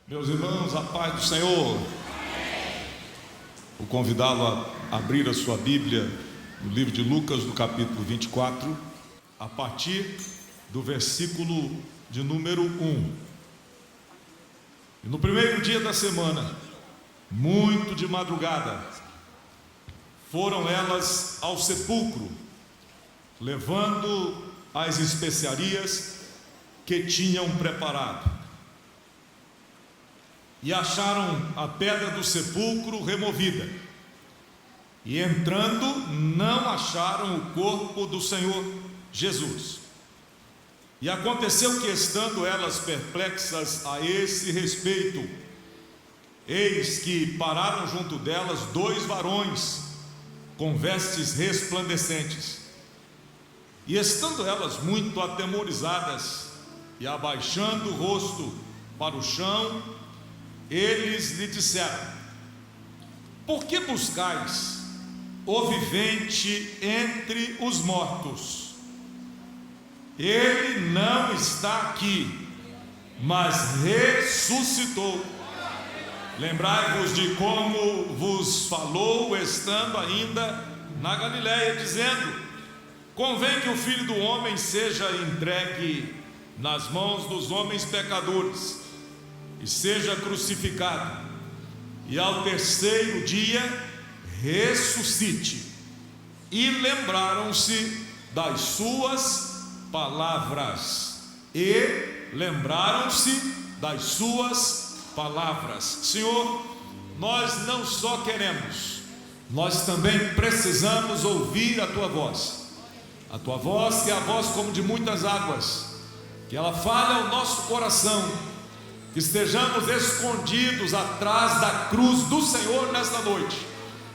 Meus irmãos, a paz do Senhor. Vou convidá-lo a abrir a sua Bíblia no livro de Lucas, no capítulo 24, a partir do versículo de número 1. E no primeiro dia da semana, muito de madrugada, foram elas ao sepulcro, levando as especiarias que tinham preparado. E acharam a pedra do sepulcro removida. E entrando, não acharam o corpo do Senhor Jesus. E aconteceu que, estando elas perplexas a esse respeito, eis que pararam junto delas dois varões com vestes resplandecentes. E estando elas muito atemorizadas e abaixando o rosto para o chão, eles lhe disseram: por que buscais o vivente entre os mortos? Ele não está aqui, mas ressuscitou. Lembrai-vos de como vos falou, estando ainda na Galiléia, dizendo: convém que o Filho do Homem seja entregue nas mãos dos homens pecadores, e seja crucificado, e ao terceiro dia ressuscite. E lembraram-se das suas palavras. Senhor, nós não só queremos, nós também precisamos ouvir a Tua voz. A Tua voz, que é a voz como de muitas águas, que ela fale ao nosso coração, que estejamos escondidos atrás da cruz do Senhor nesta noite.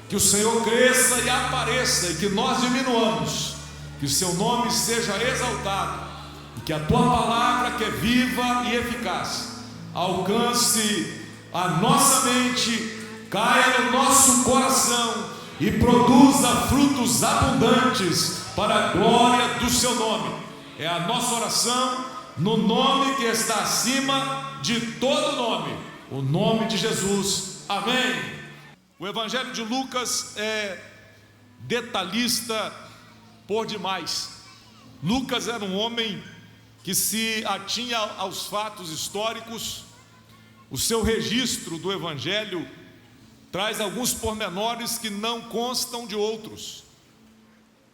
Que o Senhor cresça e apareça, e que nós diminuamos, que o seu nome seja exaltado, e que a tua palavra, que é viva e eficaz, alcance a nossa mente, caia no nosso coração e produza frutos abundantes para a glória do seu nome. É a nossa oração no nome que está acima de todo nome, o nome de Jesus. Amém. O Evangelho de Lucas é detalhista por demais. Lucas era um homem que se atinha aos fatos históricos. O seu registro do Evangelho traz alguns pormenores que não constam de outros.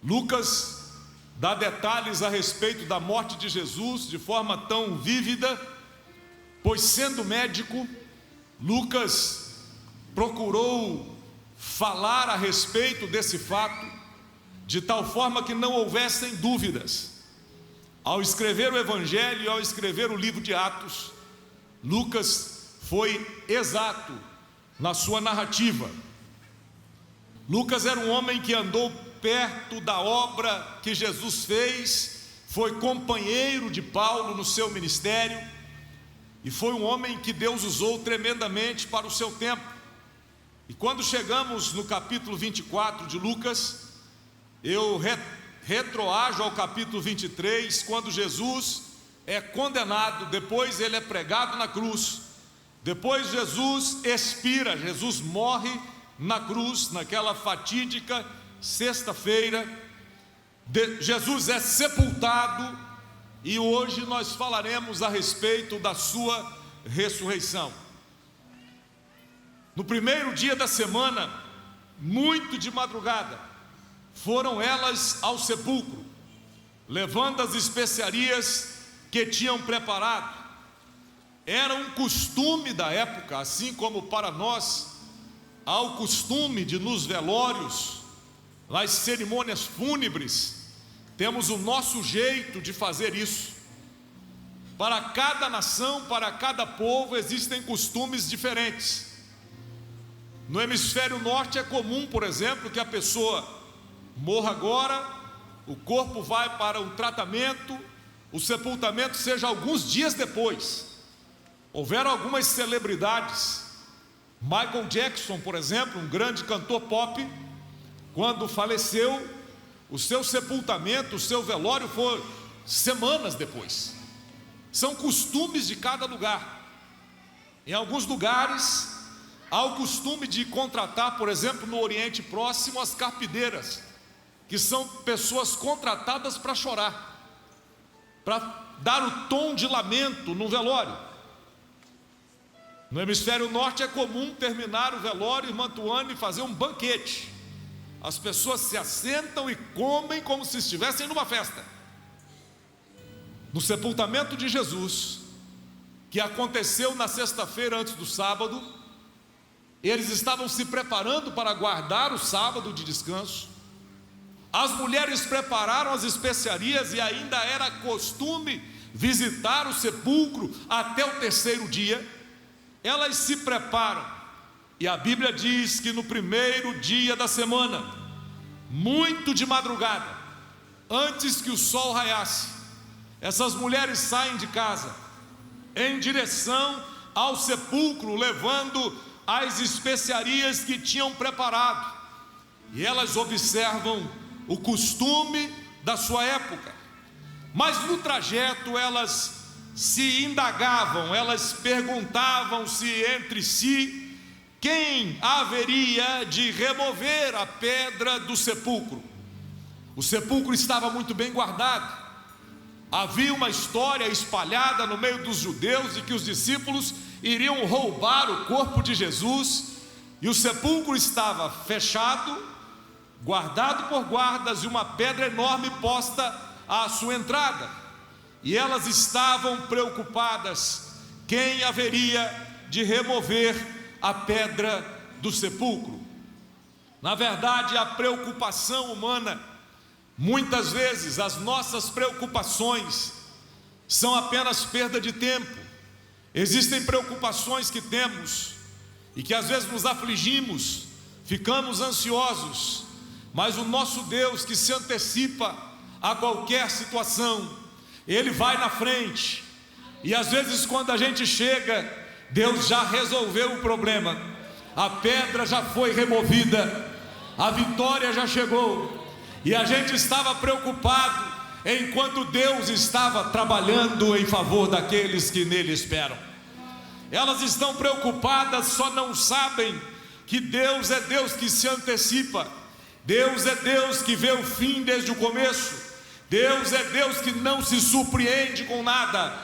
Lucas dá detalhes a respeito da morte de Jesus de forma tão vívida, pois, sendo médico, Lucas procurou falar a respeito desse fato de tal forma que não houvessem dúvidas. Ao escrever o Evangelho e ao escrever o livro de Atos, Lucas foi exato na sua narrativa. Lucas era um homem que andou perto da obra que Jesus fez, foi companheiro de Paulo no seu ministério, e foi um homem que Deus usou tremendamente para o seu tempo. E quando chegamos no capítulo 24 de Lucas, eu retroajo ao capítulo 23, quando Jesus é condenado, depois ele é pregado na cruz, depois Jesus expira, Jesus morre na cruz, naquela fatídica sexta-feira. Jesus é sepultado, e hoje nós falaremos a respeito da sua ressurreição. No primeiro dia da semana, muito de madrugada, foram elas ao sepulcro, levando as especiarias que tinham preparado. Era um costume da época, assim como para nós há o costume de, nos velórios, nas cerimônias fúnebres, temos o nosso jeito de fazer isso. Para cada nação, para cada povo, existem costumes diferentes. No hemisfério norte é comum, por exemplo, que a pessoa morra agora, o corpo vai para um tratamento, o sepultamento seja alguns dias depois. Houveram algumas celebridades. Michael Jackson, por exemplo, um grande cantor pop, quando faleceu, o seu sepultamento, o seu velório foi semanas depois. São costumes de cada lugar. Em alguns lugares há o costume de contratar, por exemplo, no Oriente Próximo, as carpideiras, que são pessoas contratadas para chorar, para dar o tom de lamento no velório. No hemisfério norte é comum terminar o velório, mantuano, e fazer um banquete. As pessoas se assentam e comem como se estivessem numa festa. No sepultamento de Jesus, que aconteceu na sexta-feira antes do sábado, eles estavam se preparando para guardar o sábado de descanso. As mulheres prepararam as especiarias e ainda era costume visitar o sepulcro até o terceiro dia. Elas se preparam, e a Bíblia diz que no primeiro dia da semana, muito de madrugada, antes que o sol raiasse, essas mulheres saem de casa em direção ao sepulcro, levando as especiarias que tinham preparado, e elas observam o costume da sua época. Mas no trajeto elas se indagavam, elas perguntavam-se entre si quem haveria de remover a pedra do sepulcro. O sepulcro estava muito bem guardado. Havia uma história espalhada no meio dos judeus de que os discípulos iriam roubar o corpo de Jesus, e o sepulcro estava fechado, guardado por guardas, e uma pedra enorme posta à sua entrada. E elas estavam preocupadas quem haveria de remover a pedra do sepulcro. Na verdade, a preocupação humana, muitas vezes as nossas preocupações são apenas perda de tempo. Existem preocupações que temos e que às vezes nos afligimos, ficamos ansiosos, mas o nosso Deus, que se antecipa a qualquer situação, Ele vai na frente, e às vezes quando a gente chega, Deus já resolveu o problema, a pedra já foi removida, a vitória já chegou, e a gente estava preocupado, enquanto Deus estava trabalhando em favor daqueles que nele esperam. Elas estão preocupadas, só não sabem que Deus é Deus que se antecipa, Deus é Deus que vê o fim desde o começo, Deus é Deus que não se surpreende com nada,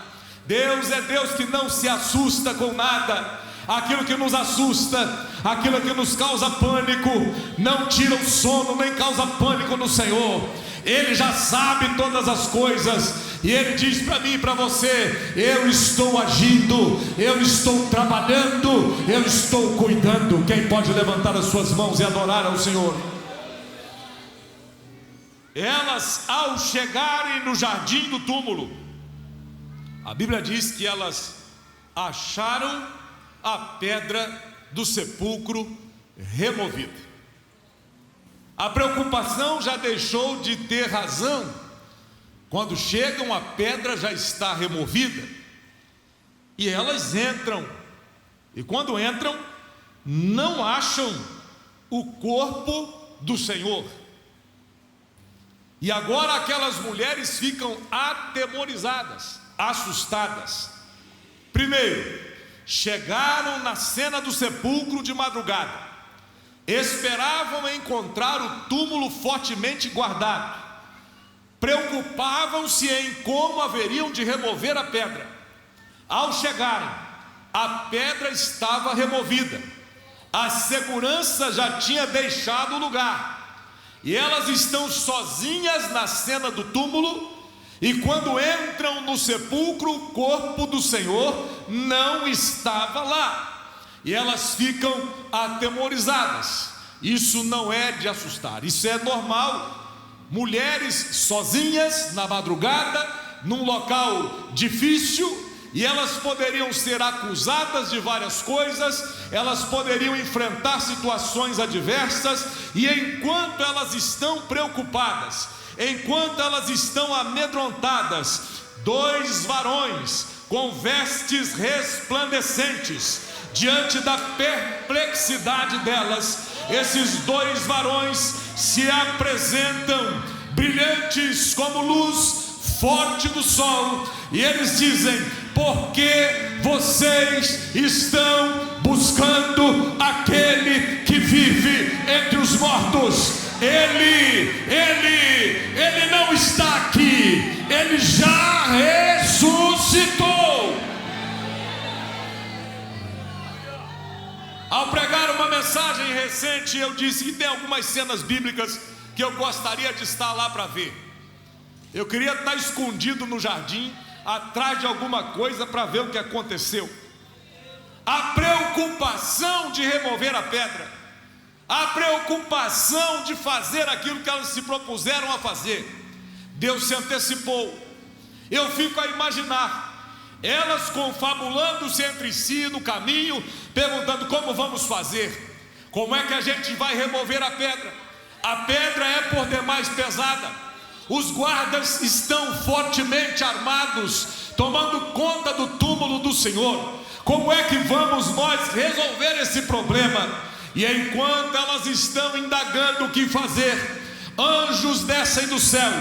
Deus é Deus que não se assusta com nada. Aquilo que nos assusta, aquilo que nos causa pânico, não tira o sono nem causa pânico no Senhor. Ele já sabe todas as coisas, e Ele diz para mim e para você: eu estou agindo, eu estou trabalhando, eu estou cuidando. Quem pode levantar as suas mãos e adorar ao Senhor? Elas, ao chegarem no jardim do túmulo, a Bíblia diz que elas acharam a pedra do sepulcro removida. A preocupação já deixou de ter razão. Quando chegam, a pedra já está removida, e elas entram, e quando entram, não acham o corpo do Senhor. E agora aquelas mulheres ficam atemorizadas, assustadas. Primeiro, chegaram na cena do sepulcro de madrugada, esperavam encontrar o túmulo fortemente guardado, preocupavam-se em como haveriam de remover a pedra. Ao chegarem, a pedra estava removida, a segurança já tinha deixado o lugar, e elas estão sozinhas na cena do túmulo. E quando entram no sepulcro, o corpo do Senhor não estava lá, e elas ficam atemorizadas. Isso não é de assustar, isso é normal. Mulheres sozinhas na madrugada, num local difícil, e elas poderiam ser acusadas de várias coisas, elas poderiam enfrentar situações adversas, e enquanto elas estão preocupadas, enquanto elas estão amedrontadas, dois varões com vestes resplandecentes, diante da perplexidade delas, esses dois varões se apresentam brilhantes como luz, forte do sol, e eles dizem: por que vocês estão buscando aquele que vive entre os mortos? Ele não está aqui, ele já ressuscitou. Ao pregar uma mensagem recente, eu disse que tem algumas cenas bíblicas que eu gostaria de estar lá para ver. Eu queria estar escondido no jardim, atrás de alguma coisa, para ver o que aconteceu. A preocupação de remover a pedra, a preocupação de fazer aquilo que elas se propuseram a fazer, Deus se antecipou. Eu fico a imaginar elas confabulando-se entre si no caminho, perguntando: como vamos fazer? Como é que a gente vai remover a pedra? A pedra é por demais pesada. Os guardas estão fortemente armados, tomando conta do túmulo do Senhor. Como é que vamos nós resolver esse problema? E enquanto elas estão indagando o que fazer, anjos descem do céu,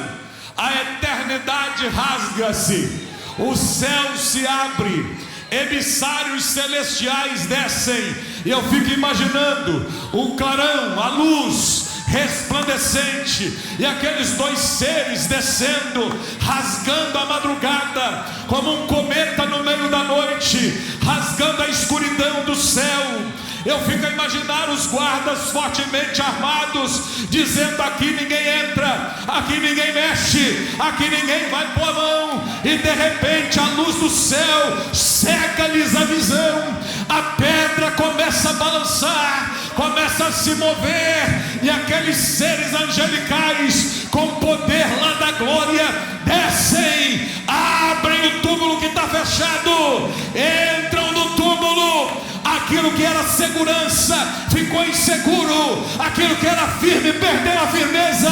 a eternidade rasga-se, o céu se abre, emissários celestiais descem, e eu fico imaginando o clarão, a luz resplandecente, e aqueles dois seres descendo, rasgando a madrugada, como um cometa no meio da noite, rasgando a escuridão do céu. Eu fico a imaginar os guardas fortemente armados, dizendo: aqui ninguém entra, aqui ninguém mexe, aqui ninguém vai pôr a mão. E de repente a luz do céu cega-lhes a visão, a pedra começa a balançar, começa a se mover, e aqueles seres angelicais com poder lá da glória descem, abrem o túmulo que está fechado, entram no túmulo. Aquilo que era segurança ficou inseguro, aquilo que era firme perdeu a firmeza,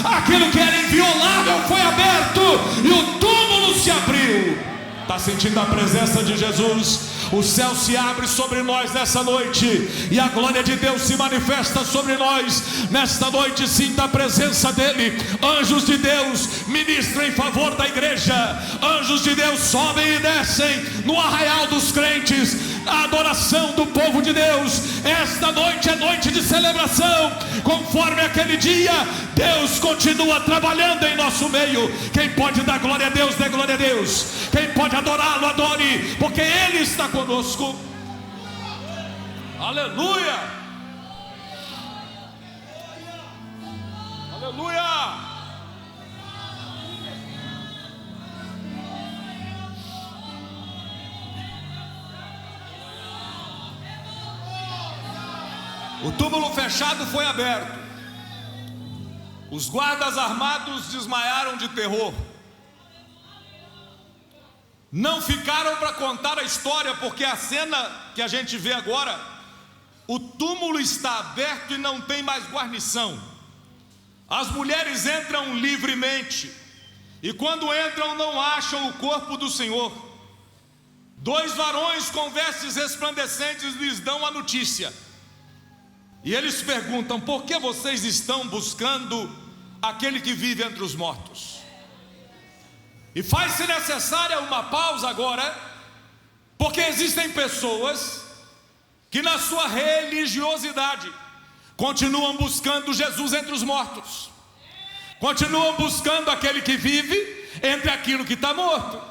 aquilo que era inviolável foi aberto, e o túmulo se abriu. Está sentindo a presença de Jesus? O céu se abre sobre nós nessa noite, e a glória de Deus se manifesta sobre nós nesta noite. Sinta a presença dele. Anjos de Deus ministram em favor da igreja, anjos de Deus sobem e descem no arraial dos crentes, a adoração do povo de Deus. Esta noite é noite de celebração. Conforme aquele dia, Deus continua trabalhando em nosso meio. Quem pode dar glória a Deus, dê glória a Deus. Quem pode adorá-lo, adore, porque Ele está conosco. Aleluia, aleluia. O túmulo fechado foi aberto. Os guardas armados desmaiaram de terror. Não ficaram para contar a história, porque a cena que a gente vê agora, o túmulo está aberto e não tem mais guarnição. As mulheres entram livremente, e quando entram não acham o corpo do Senhor. Dois varões com vestes resplandecentes lhes dão a notícia, e eles perguntam: por que vocês estão buscando aquele que vive entre os mortos? E faz-se necessária uma pausa agora, porque existem pessoas que na sua religiosidade continuam buscando Jesus entre os mortos, continuam buscando aquele que vive entre aquilo que está morto.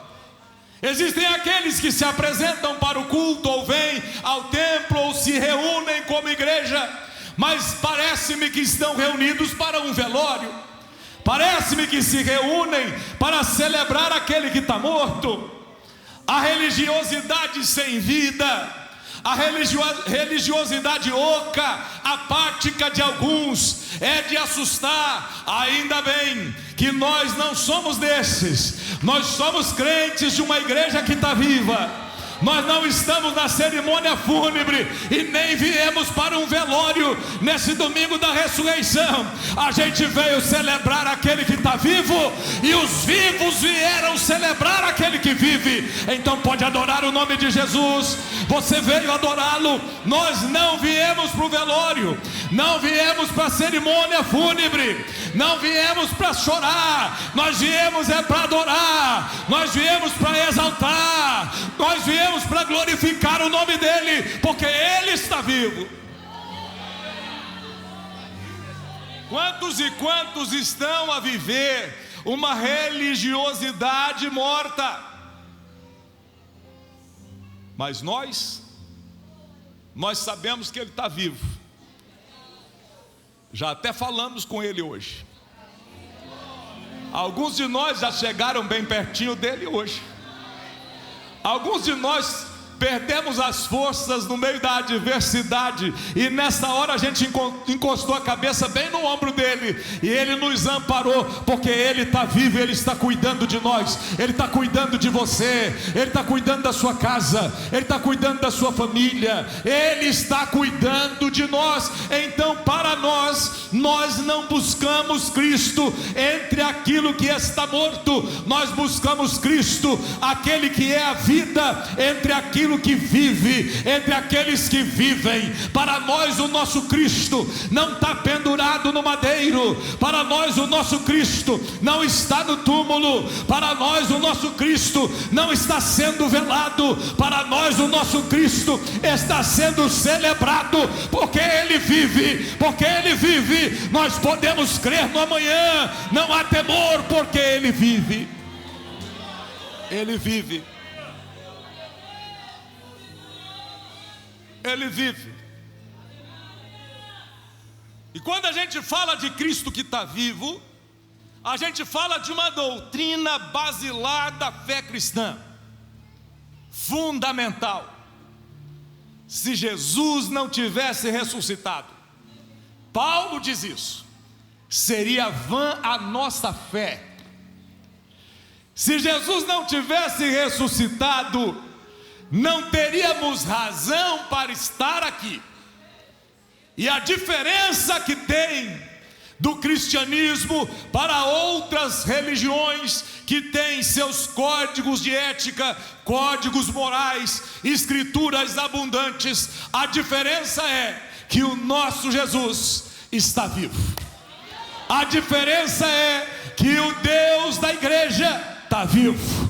Existem aqueles que se apresentam para o culto, ou vêm ao templo, ou se reúnem como igreja, mas parece-me que estão reunidos para um velório. Parece-me que se reúnem para celebrar aquele que está morto. A religiosidade sem vida, a religiosidade oca, apática de alguns, é de assustar. Ainda bem que nós não somos desses. Nós somos crentes de uma igreja que está viva, Nós não estamos na cerimônia fúnebre e nem viemos para um velório nesse domingo da ressurreição. A gente veio celebrar aquele que está vivo, e os vivos vieram celebrar aquele que vive. Então pode adorar o nome de Jesus. Você veio adorá-lo. Nós não viemos para o velório, não viemos para a cerimônia fúnebre, não viemos para chorar. Nós viemos para adorar, nós viemos para exaltar, nós viemos para glorificar o nome dele, porque ele está vivo. Quantos e quantos estão a viver uma religiosidade morta? Mas nós sabemos que ele está vivo. Já até falamos com ele hoje. Alguns de nós já chegaram bem pertinho dele hoje. Alguns de nós perdemos as forças no meio da adversidade, e nessa hora a gente encostou a cabeça bem no ombro dele, e ele nos amparou, porque ele está vivo, ele está cuidando de nós, ele está cuidando de você, ele está cuidando da sua casa, ele está cuidando da sua família, ele está cuidando de nós. Então, para nós não buscamos Cristo entre aquilo que está morto, nós buscamos Cristo, aquele que é a vida, entre aquilo que vive, entre aqueles que vivem. Para nós o nosso Cristo não está pendurado no madeiro, para nós o nosso Cristo não está no túmulo, para nós o nosso Cristo não está sendo velado, para nós o nosso Cristo está sendo celebrado, porque ele vive, porque ele vive. Nós podemos crer no amanhã, não há temor, porque ele vive. Ele vive. Ele vive. E quando a gente fala de Cristo que está vivo, a gente fala de uma doutrina basilar da fé cristã, fundamental. Se Jesus não tivesse ressuscitado, Paulo diz isso, seria vã a nossa fé. Se Jesus não tivesse ressuscitado, não teríamos razão para estar aqui. E a diferença que tem do cristianismo para outras religiões que têm seus códigos de ética, códigos morais, escrituras abundantes, a diferença é que o nosso Jesus está vivo. A diferença é que o Deus da igreja está vivo.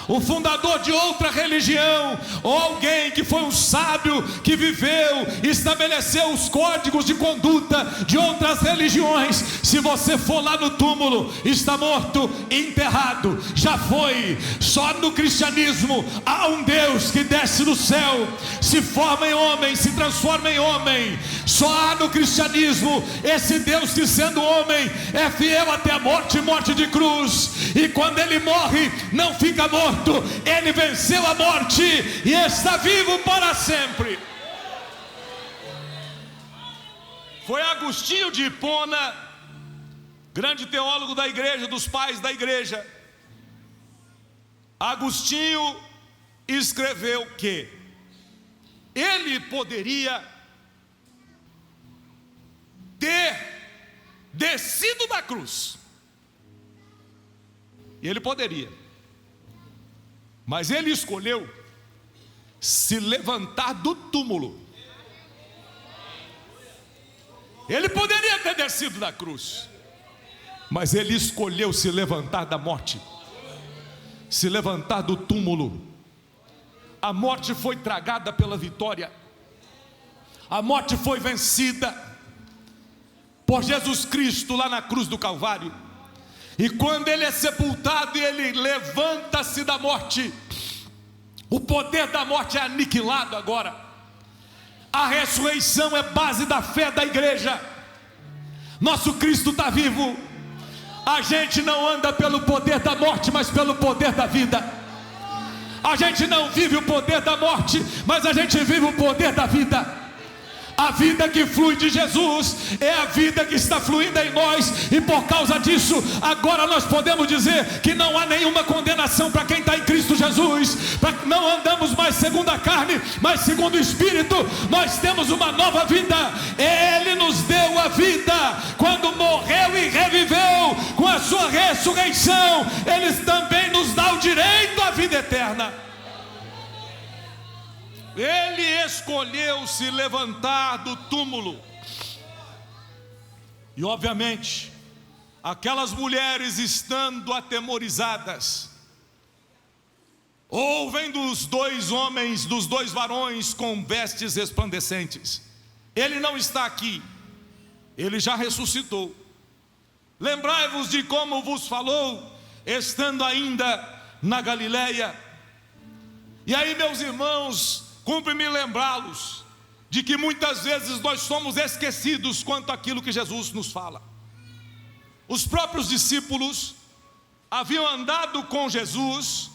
O fundador de outra religião, ou alguém que foi um sábio, que viveu, estabeleceu os códigos de conduta de outras religiões, se você for lá no túmulo, está morto, enterrado, já foi. Só no cristianismo há um Deus que desce do céu, se forma em homem, se transforma em homem. Só há no cristianismo esse Deus que, sendo homem, é fiel até a morte, morte de cruz. E quando ele morre, não fica morto, ele venceu a morte e está vivo para sempre. Foi Agostinho de Hipona, grande teólogo da igreja, dos pais da igreja. Agostinho escreveu que ele poderia ter descido da cruz, e ele poderia, mas ele escolheu se levantar do túmulo. Ele poderia ter descido da cruz, mas ele escolheu se levantar da morte, se levantar do túmulo. A morte foi tragada pela vitória, a morte foi vencida por Jesus Cristo lá na cruz do Calvário. E quando ele é sepultado e ele levanta-se da morte, o poder da morte é aniquilado agora. A ressurreição é base da fé da igreja. Nosso Cristo está vivo. A gente não anda pelo poder da morte, mas pelo poder da vida. A gente não vive o poder da morte, mas a gente vive o poder da vida. A vida que flui de Jesus é a vida que está fluindo em nós, e por causa disso, agora nós podemos dizer que não há nenhuma condenação para quem está em Cristo Jesus. Não andamos mais segundo a carne, mas segundo o Espírito. Nós temos uma nova vida. Ele nos deu a vida quando morreu e reviveu. Com a sua ressurreição, Ele também nos dá o direito à vida eterna. Ele escolheu se levantar do túmulo. E obviamente, aquelas mulheres, estando atemorizadas, ouvem dos dois homens, dos dois varões com vestes resplandecentes: Ele não está aqui, Ele já ressuscitou. Lembrai-vos de como vos falou, estando ainda na Galileia. E aí, meus irmãos, cumpre-me lembrá-los de que muitas vezes nós somos esquecidos quanto àquilo que Jesus nos fala. Os próprios discípulos haviam andado com Jesus,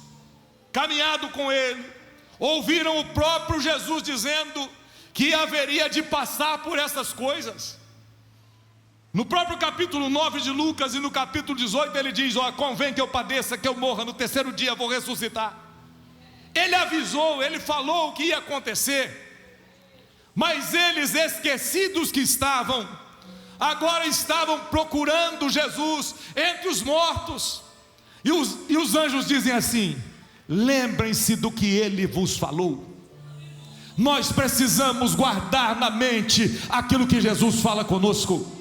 caminhado com Ele, ouviram o próprio Jesus dizendo que haveria de passar por essas coisas. No próprio capítulo 9 de Lucas e no capítulo 18 ele diz: convém que eu padeça, que eu morra, no terceiro dia vou ressuscitar. Ele avisou, ele falou o que ia acontecer. Mas eles, esquecidos que estavam, agora estavam procurando Jesus entre os mortos. E os anjos dizem assim: lembrem-se do que Ele vos falou. Nós precisamos guardar na mente aquilo que Jesus fala conosco.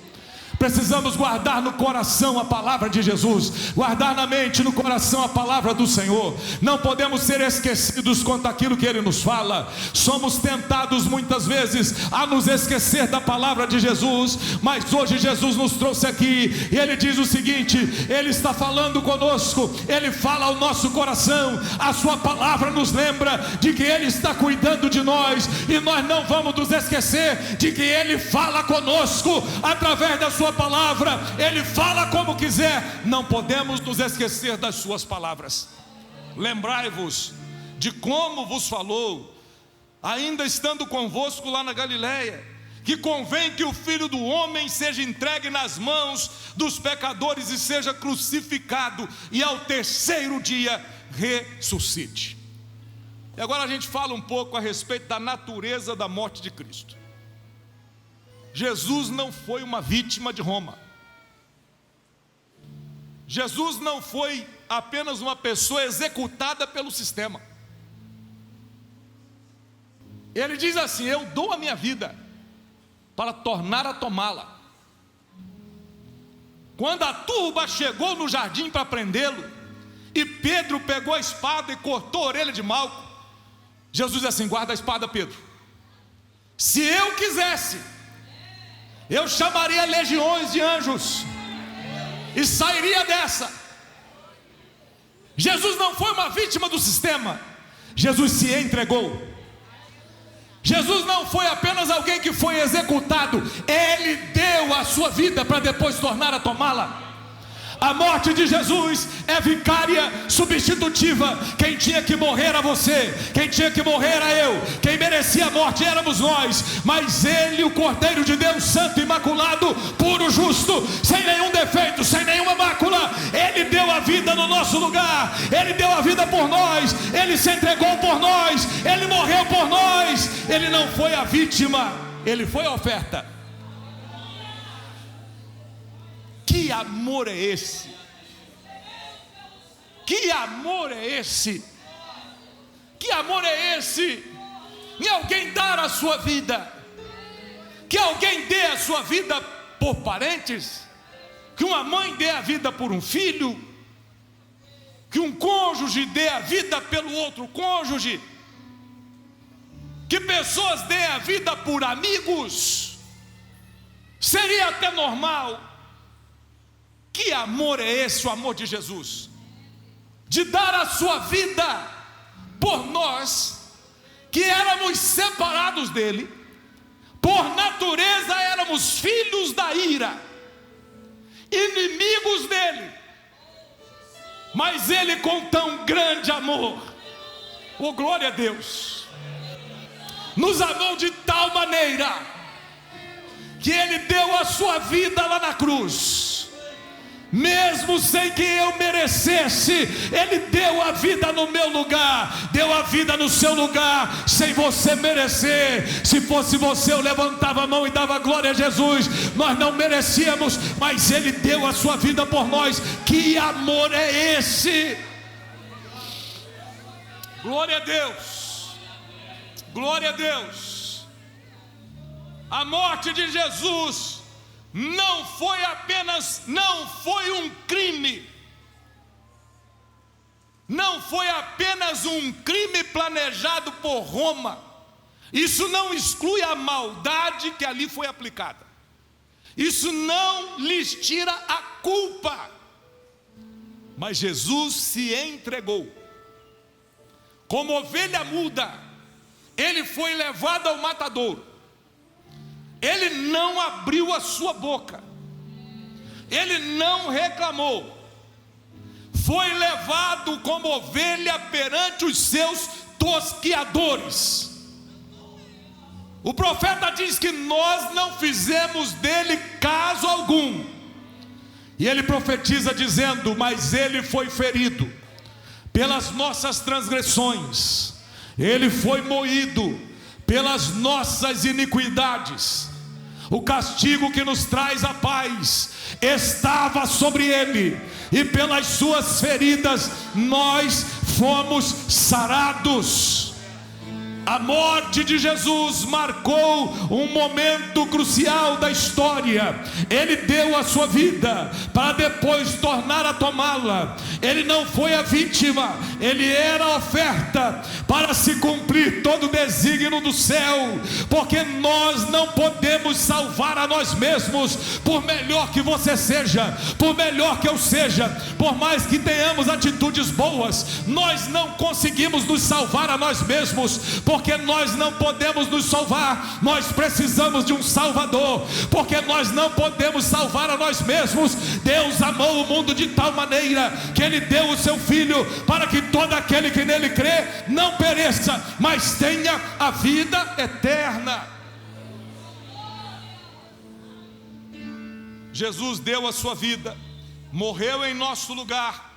Precisamos guardar no coração a palavra de Jesus, guardar na mente, no coração a palavra do Senhor. Não podemos ser esquecidos quanto àquilo que Ele nos fala. Somos tentados muitas vezes a nos esquecer da palavra de Jesus, mas hoje Jesus nos trouxe aqui e Ele diz o seguinte: Ele está falando conosco, Ele fala ao nosso coração. A sua palavra nos lembra de que Ele está cuidando de nós, e nós não vamos nos esquecer de que Ele fala conosco através da sua palavra. Ele fala como quiser, não podemos nos esquecer das suas palavras. Lembrai-vos de como vos falou, ainda estando convosco lá na Galileia, que convém que o Filho do Homem seja entregue nas mãos dos pecadores e seja crucificado, e ao terceiro dia ressuscite. E agora a gente fala um pouco a respeito da natureza da morte de Cristo. Jesus não foi uma vítima de Roma. Jesus não foi apenas uma pessoa executada pelo sistema. Ele diz assim: eu dou a minha vida para tornar a tomá-la. Quando a turba chegou no jardim para prendê-lo, e Pedro pegou a espada e cortou a orelha de Malco, Jesus disse assim: guarda a espada, Pedro. Se eu quisesse, eu chamaria legiões de anjos e sairia dessa. Jesus não foi uma vítima do sistema. Jesus se entregou. Jesus não foi apenas alguém que foi executado. Ele deu a sua vida para depois tornar a tomá-la. A morte de Jesus é vicária, substitutiva. Quem tinha que morrer era você, quem tinha que morrer era eu, quem merecia a morte éramos nós. Mas Ele, o Cordeiro de Deus, santo, imaculado, puro, justo, sem nenhum defeito, sem nenhuma mácula, Ele deu a vida no nosso lugar. Ele deu a vida por nós. Ele se entregou por nós. Ele morreu por nós. Ele não foi a vítima, Ele foi a oferta. Que amor é esse? Que amor é esse? Que amor é esse? Em alguém dar a sua vida, que alguém dê a sua vida por parentes, que uma mãe dê a vida por um filho, que um cônjuge dê a vida pelo outro cônjuge, que pessoas dêem a vida por amigos. Seria até normal. Que amor é esse, o amor de Jesus? De dar a sua vida por nós, que éramos separados dele, por natureza éramos filhos da ira, inimigos dele, mas ele com tão grande amor, oh glória a Deus, nos amou de tal maneira que Ele deu a sua vida lá na cruz, mesmo sem que eu merecesse. Ele deu a vida no meu lugar, deu a vida no seu lugar, sem você merecer. Se fosse você, eu levantava a mão e dava glória a Jesus. Nós não merecíamos, mas Ele deu a sua vida por nós. Que amor é esse? Glória a Deus, glória a Deus. A morte de Jesus não foi um crime, não foi apenas um crime planejado por Roma. Isso não exclui a maldade que ali foi aplicada, isso não lhes tira a culpa, mas Jesus se entregou como ovelha muda. Ele foi levado ao matadouro. Ele não abriu a sua boca, ele não reclamou, foi levado como ovelha perante os seus tosquiadores. O profeta diz que nós não fizemos dele caso algum, e ele profetiza dizendo: mas ele foi ferido pelas nossas transgressões, ele foi moído pelas nossas iniquidades. O castigo que nos traz a paz estava sobre ele, e pelas suas feridas nós fomos sarados. A morte de Jesus marcou um momento crucial da história. Ele deu a sua vida para depois tornar a tomá-la. Ele não foi a vítima, ele era a oferta para se cumprir todo o desígnio do céu, porque nós não podemos salvar a nós mesmos. Por melhor que você seja, por melhor que eu seja, por mais que tenhamos atitudes boas, nós não conseguimos nos salvar a nós mesmos, porque nós não podemos nos salvar. Nós precisamos de um Salvador, porque nós não podemos salvar a nós mesmos. Deus amou o mundo de tal maneira que Ele deu o seu Filho, para que todo aquele que nele crê não pereça, mas tenha a vida eterna. Jesus deu a sua vida, morreu em nosso lugar,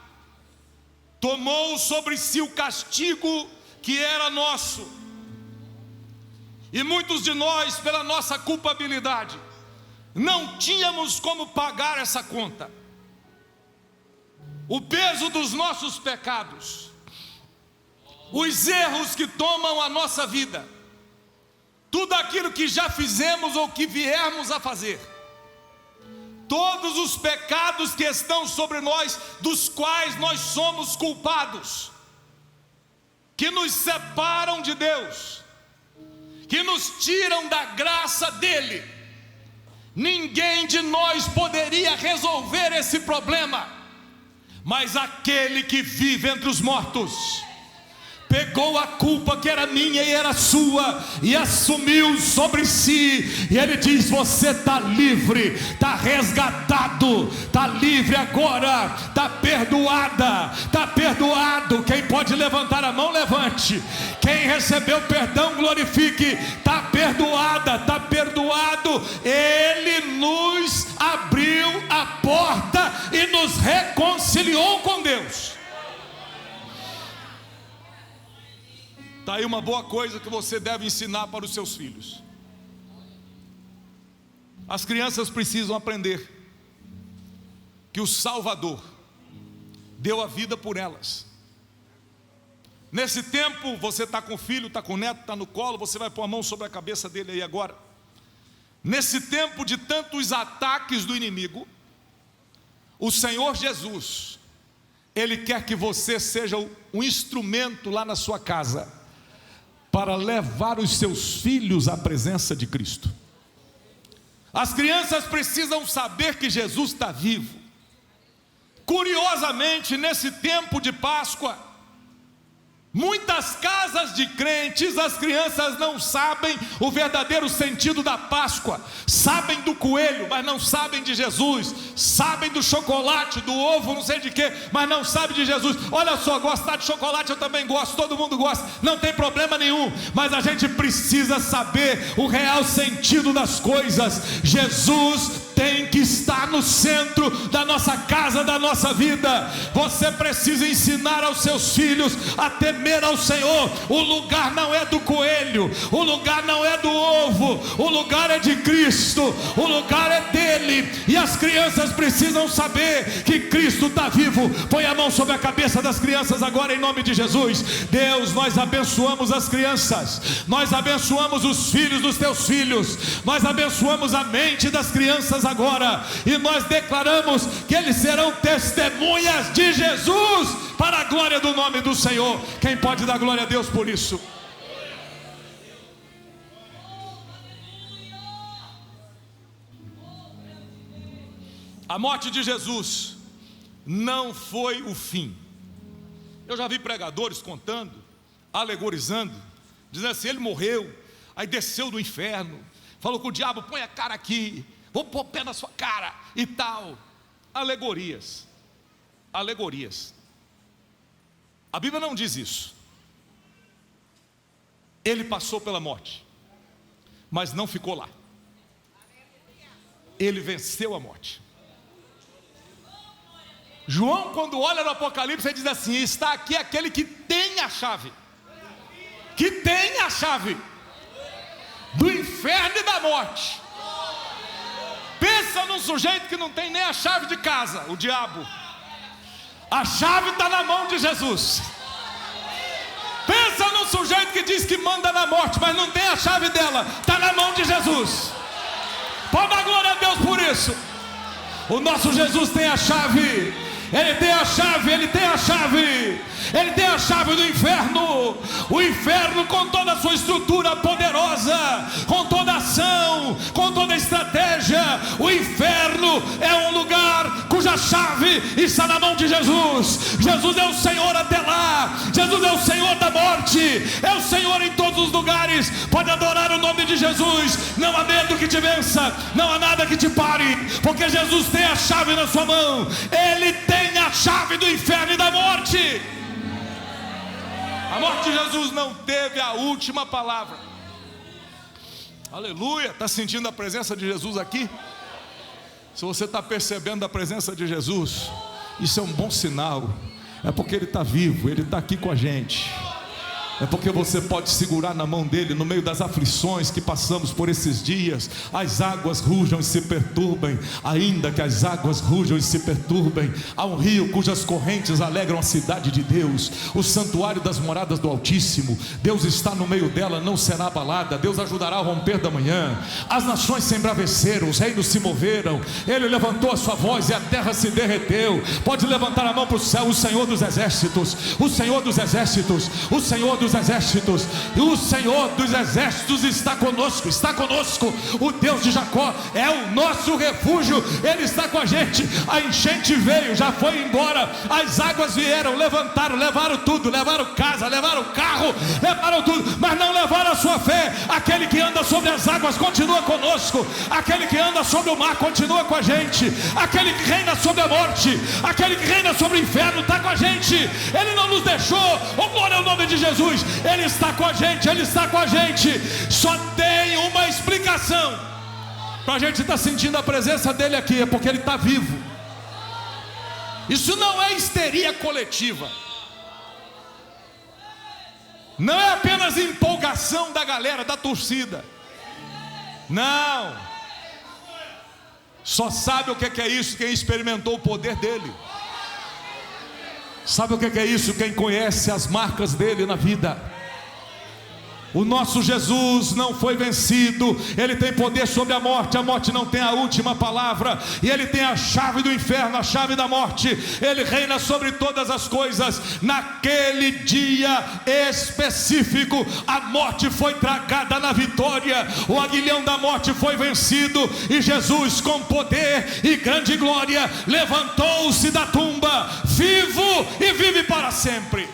tomou sobre si o castigo que era nosso. E muitos de nós, pela nossa culpabilidade, não tínhamos como pagar essa conta. O peso dos nossos pecados, os erros que tomam a nossa vida, tudo aquilo que já fizemos ou que viermos a fazer, todos os pecados que estão sobre nós, dos quais nós somos culpados, que nos separam de Deus, que nos tiram da graça dele. Ninguém de nós poderia resolver esse problema, mas aquele que vive entre os mortos pegou a culpa que era minha e era sua e assumiu sobre si, e ele diz: você está livre, está resgatado, está livre agora, está perdoada, está perdoado. Quem pode levantar a mão, levante. Quem recebeu perdão, glorifique. Está perdoada, está perdoado. Ele nos abriu a porta e nos reconciliou com Deus. Está aí uma boa coisa que você deve ensinar para os seus filhos. As crianças precisam aprender que o Salvador deu a vida por elas. Nesse tempo, você está com o filho, está com o neto, está no colo, você vai pôr a mão sobre a cabeça dele aí agora. Nesse tempo de tantos ataques do inimigo, o Senhor Jesus, Ele quer que você seja um instrumento lá na sua casa, para levar os seus filhos à presença de Cristo. As crianças precisam saber que Jesus está vivo. Curiosamente, nesse tempo de Páscoa, Muitas casas de crentes, as crianças não sabem o verdadeiro sentido da Páscoa. Sabem do coelho, mas não sabem de Jesus. Sabem do chocolate, do ovo, não sei de quê, mas não sabem de Jesus. Olha só, gostar de chocolate eu também gosto, todo mundo gosta, não tem problema nenhum. Mas a gente precisa saber o real sentido das coisas. Jesus tem que estar no centro da nossa casa, da nossa vida. Você precisa ensinar aos seus filhos a temer ao Senhor. O lugar não é do coelho, o lugar não é do ovo, o lugar é de Cristo, o lugar é dele. E as crianças precisam saber que Cristo está vivo. Põe a mão sobre a cabeça das crianças agora, em nome de Jesus. Deus, nós abençoamos as crianças, nós abençoamos os filhos dos teus filhos, nós abençoamos a mente das crianças agora, e nós declaramos que eles serão testemunhas de Jesus, para a glória do nome do Senhor. Quem pode dar glória a Deus por isso? A morte de Jesus não foi o fim. Eu já vi pregadores contando, alegorizando, dizendo assim: ele morreu, aí desceu do inferno, falou com o diabo: põe a cara aqui, vou pôr o pé na sua cara e tal. Alegorias. Alegorias. A Bíblia não diz isso. Ele passou pela morte, mas não ficou lá. Ele venceu a morte. João, quando olha no Apocalipse, ele diz assim: está aqui aquele que tem a chave, que tem a chave do inferno e da morte. Pensa num sujeito que não tem nem a chave de casa, o diabo. A chave está na mão de Jesus. Pensa num sujeito que diz que manda na morte, mas não tem a chave dela, está na mão de Jesus. Pode dar glória a Deus por isso. O nosso Jesus tem a chave. Ele tem a chave, ele tem a chave. Ele tem a chave do inferno. O inferno, com toda a sua estrutura poderosa, com toda a ação, com toda a estratégia, o inferno é um lugar cuja chave está na mão de Jesus. Jesus é o Senhor até lá. Jesus é o Senhor da morte, é o Senhor em todos os lugares. Pode adorar o nome de Jesus. Não há medo que te vença, não há nada que te pare, porque Jesus tem a chave na sua mão. Ele tem a chave do inferno e da morte. A morte de Jesus não teve a última palavra. Aleluia. Está sentindo a presença de Jesus aqui? Se você está percebendo a presença de Jesus, isso é um bom sinal. É porque Ele está vivo, Ele está aqui com a gente. É porque você pode segurar na mão dele no meio das aflições que passamos por esses dias. As águas rujam e se perturbem, ainda que as águas rujam e se perturbem. Há um rio cujas correntes alegram a cidade de Deus, o santuário das moradas do Altíssimo. Deus está no meio dela, não será abalada. Deus ajudará ao romper da manhã. As nações se embraveceram, os reinos se moveram. Ele levantou a sua voz e a terra se derreteu. Pode levantar a mão para o céu. O Senhor dos exércitos, o Senhor dos exércitos, o Senhor dos exércitos, e o Senhor dos exércitos está conosco, está conosco. O Deus de Jacó é o nosso refúgio, Ele está com a gente. A enchente veio, já foi embora, as águas vieram, levantaram, levaram tudo, levaram casa, levaram carro, levaram tudo, mas não levaram a sua fé. Aquele que anda sobre as águas continua conosco, aquele que anda sobre o mar continua com a gente, aquele que reina sobre a morte, aquele que reina sobre o inferno está com a gente. Ele não nos deixou. Oh, glória ao nome de Jesus. Ele está com a gente, Ele está com a gente. Só tem uma explicação para a gente estar sentindo a presença dEle aqui: é porque Ele está vivo. Isso não é histeria coletiva, não é apenas empolgação da galera, da torcida. Não. Só sabe o que é isso quem experimentou o poder dEle. Sabe o que é isso quem conhece as marcas dEle na vida. O nosso Jesus não foi vencido. Ele tem poder sobre a morte não tem a última palavra. E Ele tem a chave do inferno, a chave da morte. Ele reina sobre todas as coisas. Naquele dia específico, a morte foi tragada na vitória. O aguilhão da morte foi vencido, e Jesus, com poder e grande glória, levantou-se da tumba, vivo e vive para sempre.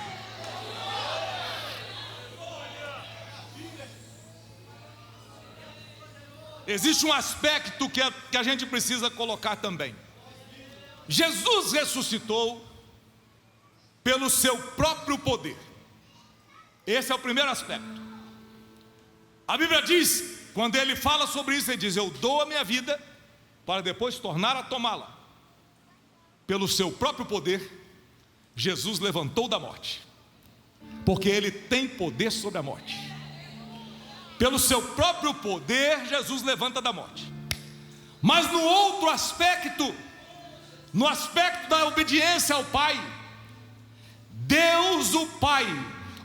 existe um aspecto que a gente precisa colocar também. Jesus ressuscitou pelo seu próprio poder. Esse é o primeiro aspecto. A Bíblia diz, quando ele fala sobre isso, ele diz: eu dou a minha vida para depois tornar a tomá-la. Pelo seu próprio poder, Jesus levantou da morte, porque ele tem poder sobre a morte. Pelo seu próprio poder, Jesus levanta da morte. Mas no outro aspecto, no aspecto da obediência ao Pai, Deus o Pai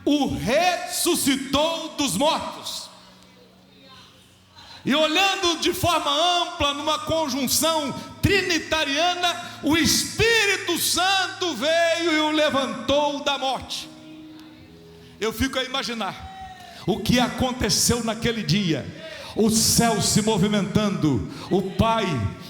o ressuscitou dos mortos. E olhando de forma ampla, numa conjunção trinitariana, o Espírito Santo veio e o levantou da morte. Eu fico a imaginar o que aconteceu naquele dia: o céu se movimentando, o Pai,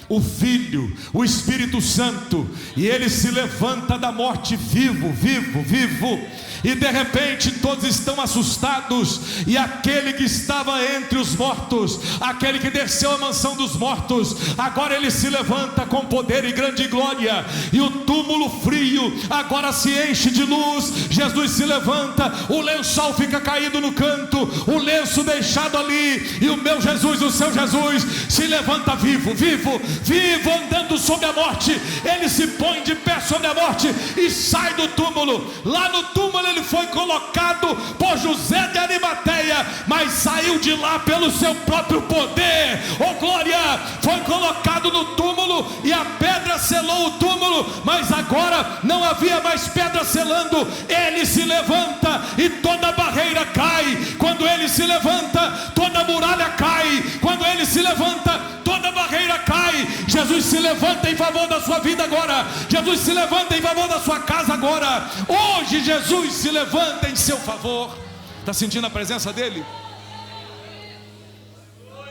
o Filho, o Espírito Santo, e ele se levanta da morte vivo, vivo, vivo. E de repente todos estão assustados, e aquele que estava entre os mortos, aquele que desceu à mansão dos mortos, agora ele se levanta com poder e grande glória, e o túmulo frio agora se enche de luz. Jesus se levanta, o lençol fica caído no canto, o lenço deixado ali, e o meu Jesus, o seu Jesus, se levanta vivo, vivo, vivo, andando sobre a morte. Ele se põe de pé sobre a morte e sai do túmulo. Lá no túmulo ele foi colocado por José de Arimateia, mas saiu de lá pelo seu próprio poder. Oh glória! Foi colocado no túmulo e a pedra selou o túmulo, mas agora não havia mais pedra selando. Ele se levanta e toda barreira cai. Quando ele se levanta, toda muralha cai. Quando ele se levanta, toda barreira cai. Jesus se levanta em favor da sua vida agora. Jesus se levanta em favor da sua casa agora. Hoje Jesus se levanta em seu favor. Está sentindo a presença dele?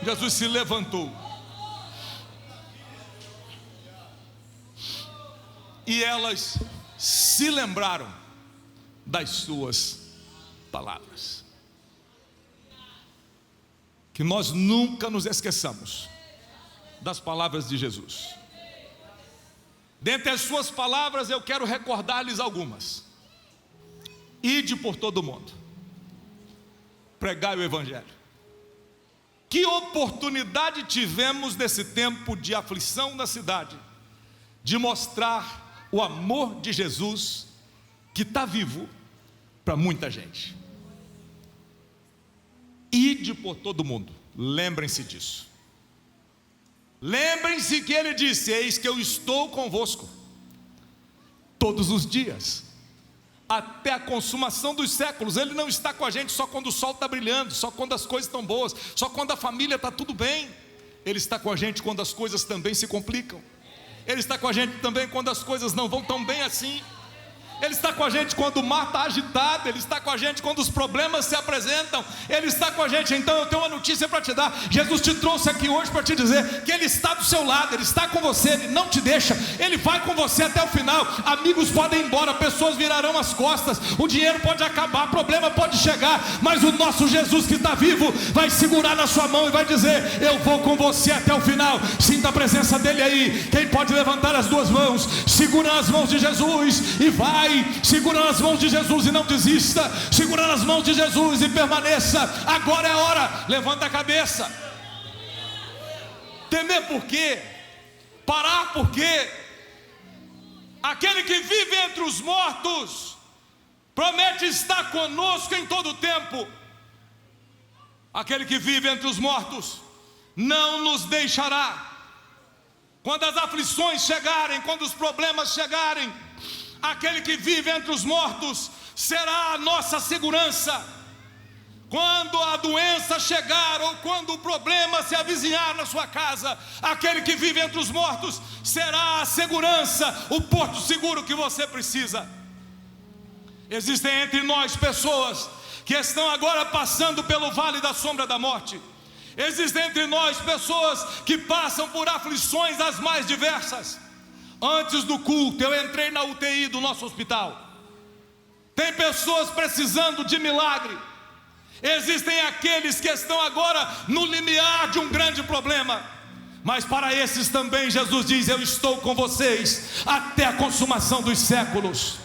Jesus se levantou. E elas se lembraram das suas palavras. Que nós nunca nos esqueçamos das palavras de Jesus. Dentre as suas palavras eu quero recordar-lhes algumas. Ide por todo o mundo, pregai o Evangelho. Que oportunidade tivemos nesse tempo de aflição na cidade, de mostrar o amor de Jesus, que está vivo para muita gente. Ide por todo o mundo, lembrem-se disso. Lembrem-se que ele disse: eis que eu estou convosco todos os dias, até a consumação dos séculos. Ele não está com a gente só quando o sol está brilhando, só quando as coisas estão boas, só quando a família está tudo bem. Ele está com a gente quando as coisas também se complicam. Ele está com a gente também quando as coisas não vão tão bem assim. Ele está com a gente quando o mar está agitado. Ele está com a gente quando os problemas se apresentam. Ele está com a gente. Então eu tenho uma notícia para te dar. Jesus te trouxe aqui hoje para te dizer que Ele está do seu lado, Ele está com você, Ele não te deixa, Ele vai com você até o final. Amigos podem ir embora, pessoas virarão as costas, o dinheiro pode acabar, problema pode chegar, mas o nosso Jesus que está vivo vai segurar na sua mão e vai dizer: eu vou com você até o final. Sinta a presença dele aí. Quem pode levantar as duas mãos, segura nas mãos de Jesus e vai. Segura nas mãos de Jesus e não desista. Segura nas mãos de Jesus e permaneça. Agora é a hora. Levanta a cabeça. Temer por quê? Parar por quê? Aquele que vive entre os mortos promete estar conosco em todo o tempo. Aquele que vive entre os mortos não nos deixará. Quando as aflições chegarem, quando os problemas chegarem, aquele que vive entre os mortos será a nossa segurança. Quando a doença chegar ou quando o problema se avizinhar na sua casa, aquele que vive entre os mortos será a segurança, o porto seguro que você precisa. Existem entre nós pessoas que estão agora passando pelo vale da sombra da morte. Existem entre nós pessoas que passam por aflições as mais diversas. Antes do culto eu entrei na UTI do nosso hospital. Tem pessoas precisando de milagre. Existem aqueles que estão agora no limiar de um grande problema, mas para esses também Jesus diz: eu estou com vocês até a consumação dos séculos.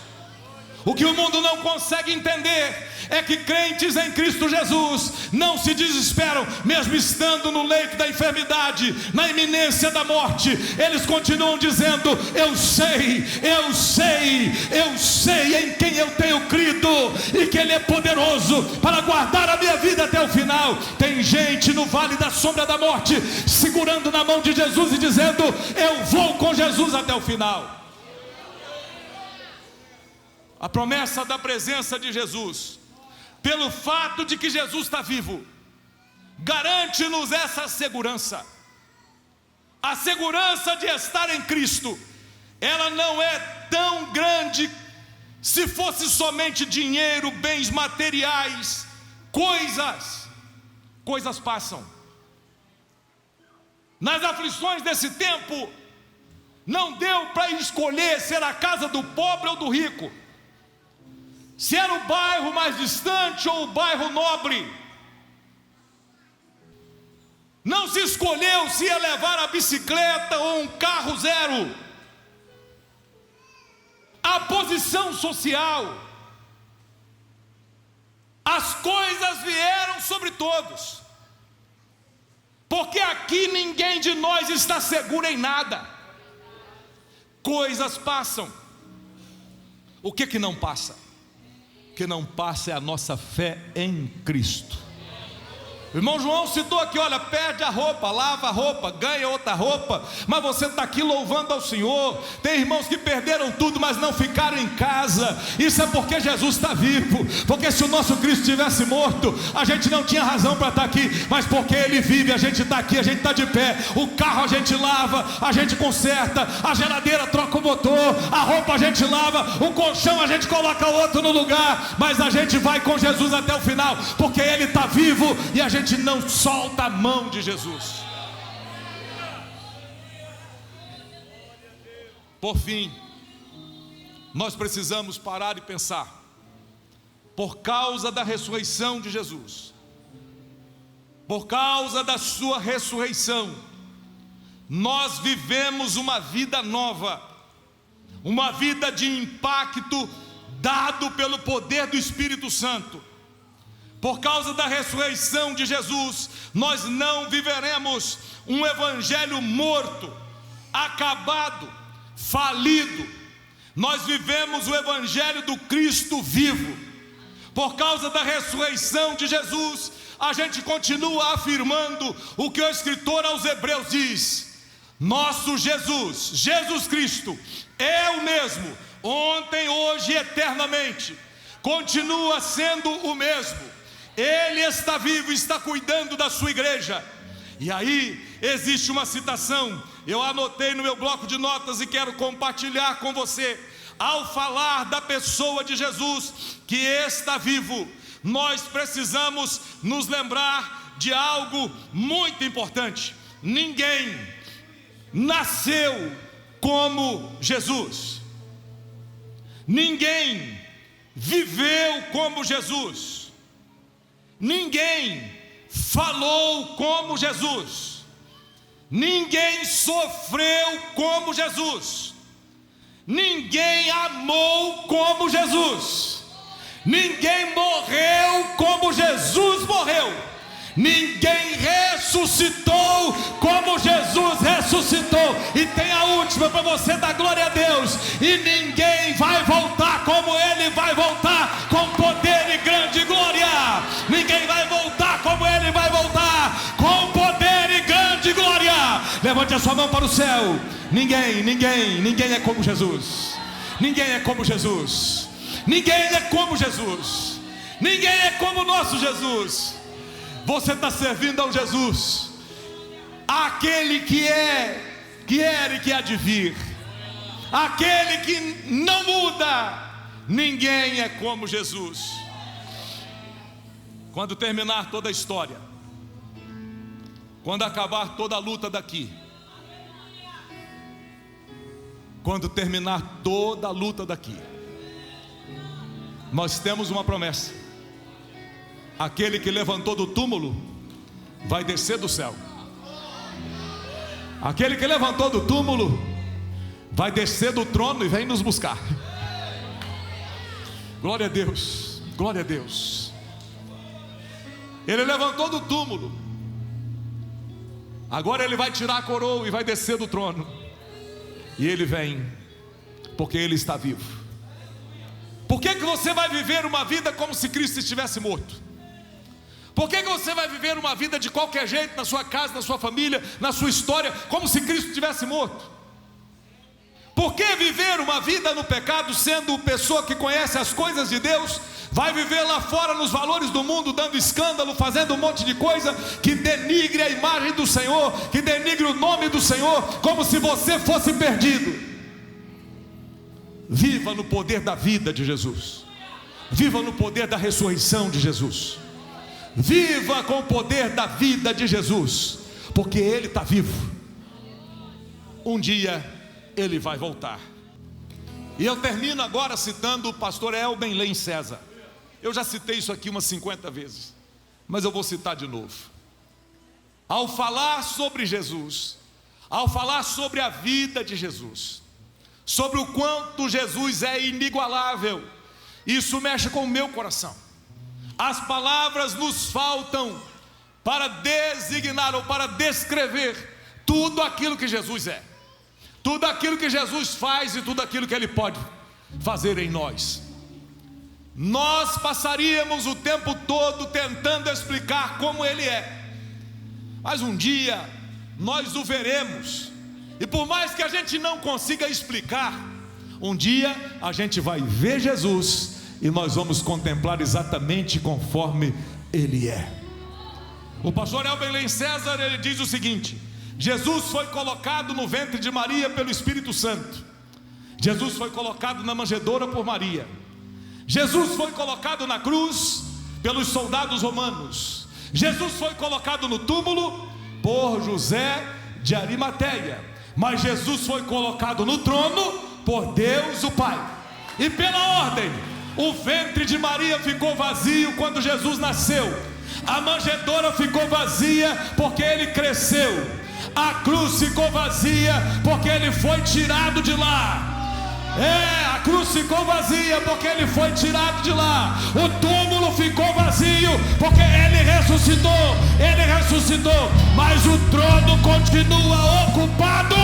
O que o mundo não consegue entender é que crentes em Cristo Jesus não se desesperam, mesmo estando no leito da enfermidade, na iminência da morte. Eles continuam dizendo: eu sei em quem eu tenho crido, e que Ele é poderoso para guardar a minha vida até o final. Tem gente no vale da sombra da morte, segurando na mão de Jesus e dizendo: eu vou com Jesus até o final. A promessa da presença de Jesus, pelo fato de que Jesus está vivo, garante-nos essa segurança. A segurança de estar em Cristo, ela não é tão grande se fosse somente dinheiro, bens materiais, coisas passam. Nas aflições desse tempo, não deu para escolher ser a casa do pobre ou do rico, se era o bairro mais distante ou o bairro nobre. Não se escolheu se ia levar a bicicleta ou um carro zero. A posição social, as coisas vieram sobre todos, porque aqui ninguém de nós está seguro em nada. Coisas passam. O que não passa? O que não passa é a nossa fé em Cristo. O irmão João citou aqui: olha, perde a roupa, lava a roupa, ganha outra roupa, mas você está aqui louvando ao Senhor. Tem irmãos que perderam tudo, mas não ficaram em casa. Isso é porque Jesus está vivo. Porque se o nosso Cristo tivesse morto, a gente não tinha razão para estar aqui, mas porque Ele vive, a gente está aqui, a gente está de pé. O carro a gente lava, a gente conserta, a geladeira troca o motor, a roupa a gente lava, o colchão a gente coloca outro no lugar, mas a gente vai com Jesus até o final, porque Ele está vivo e a gente não solta a mão de Jesus. Por fim, nós precisamos parar e pensar: por causa da ressurreição de Jesus, por causa da sua ressurreição, nós vivemos uma vida nova, uma vida de impacto dado pelo poder do Espírito Santo. Por causa da ressurreição de Jesus, nós não viveremos um evangelho morto, acabado, falido. Nós vivemos o evangelho do Cristo vivo. Por causa da ressurreição de Jesus, a gente continua afirmando o que o escritor aos Hebreus diz: nosso Jesus, Jesus Cristo, é o mesmo, ontem, hoje e eternamente. Continua sendo o mesmo. Ele está vivo, está cuidando da sua igreja. E aí existe uma citação, eu anotei no meu bloco de notas e quero compartilhar com você. Ao falar da pessoa de Jesus, que está vivo, nós precisamos nos lembrar de algo muito importante: ninguém nasceu como Jesus, ninguém viveu como Jesus, ninguém falou como Jesus, ninguém sofreu como Jesus, ninguém amou como Jesus, ninguém morreu como Jesus morreu, ninguém ressuscitou como Jesus ressuscitou. E tem a última para você dar glória a Deus: e ninguém vai voltar como Ele vai voltar, com poder e grande glória. Ninguém vai voltar como Ele vai voltar, com poder e grande glória. Levante a sua mão para o céu. Ninguém é como Jesus. Ninguém é como Jesus. Ninguém é como Jesus. Ninguém é como o nosso Jesus. Você está servindo ao Jesus, aquele que é, que era e que há de vir, aquele que não muda. Ninguém é como Jesus. Quando terminar toda a história, quando acabar toda a luta daqui, quando terminar toda a luta daqui, nós temos uma promessa: aquele que levantou do túmulo vai descer do céu. Aquele que levantou do túmulo vai descer do trono e vem nos buscar. Glória a Deus, glória a Deus. Ele levantou do túmulo, agora ele vai tirar a coroa e vai descer do trono. E ele vem, porque ele está vivo. Por que você vai viver uma vida como se Cristo estivesse morto? Por que você vai viver uma vida de qualquer jeito, na sua casa, na sua família, na sua história, como se Cristo estivesse morto? Por que viver uma vida no pecado, sendo pessoa que conhece as coisas de Deus, vai viver lá fora nos valores do mundo, dando escândalo, fazendo um monte de coisa que denigre a imagem do Senhor, que denigre o nome do Senhor, como se você fosse perdido? Viva no poder da vida de Jesus. Viva no poder da ressurreição de Jesus. Viva com o poder da vida de Jesus, porque Ele está vivo. Um dia Ele vai voltar. E eu termino agora citando o pastor Elben Len César. Eu já citei isso aqui umas 50 vezes, mas eu vou citar de novo. Ao falar sobre Jesus, ao falar sobre a vida de Jesus, sobre o quanto Jesus é inigualável, isso mexe com o meu coração. As palavras nos faltam para designar ou para descrever tudo aquilo que Jesus é, tudo aquilo que Jesus faz e tudo aquilo que Ele pode fazer em nós. Nós passaríamos o tempo todo tentando explicar como Ele é, mas um dia nós o veremos, e por mais que a gente não consiga explicar, um dia a gente vai ver Jesus e nós vamos contemplar exatamente conforme Ele é. O pastor Elben Len César, ele diz o seguinte: Jesus foi colocado no ventre de Maria pelo Espírito Santo. Jesus foi colocado na manjedoura por Maria. Jesus foi colocado na cruz pelos soldados romanos. Jesus foi colocado no túmulo por José de Arimateia. Mas Jesus foi colocado no trono por Deus o Pai. E pela ordem, o ventre de Maria ficou vazio quando Jesus nasceu. A manjedoura ficou vazia porque Ele cresceu. A cruz ficou vazia porque Ele foi tirado de lá. A cruz ficou vazia porque Ele foi tirado de lá. O túmulo ficou vazio porque Ele ressuscitou. Ele ressuscitou, mas o trono continua ocupado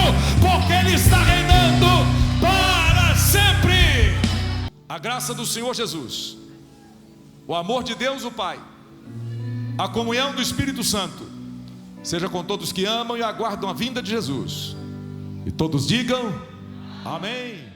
porque Ele está reinando para sempre. A graça do Senhor Jesus, o amor de Deus o Pai, a comunhão do Espírito Santo, seja com todos que amam e aguardam a vinda de Jesus. E todos digam amém.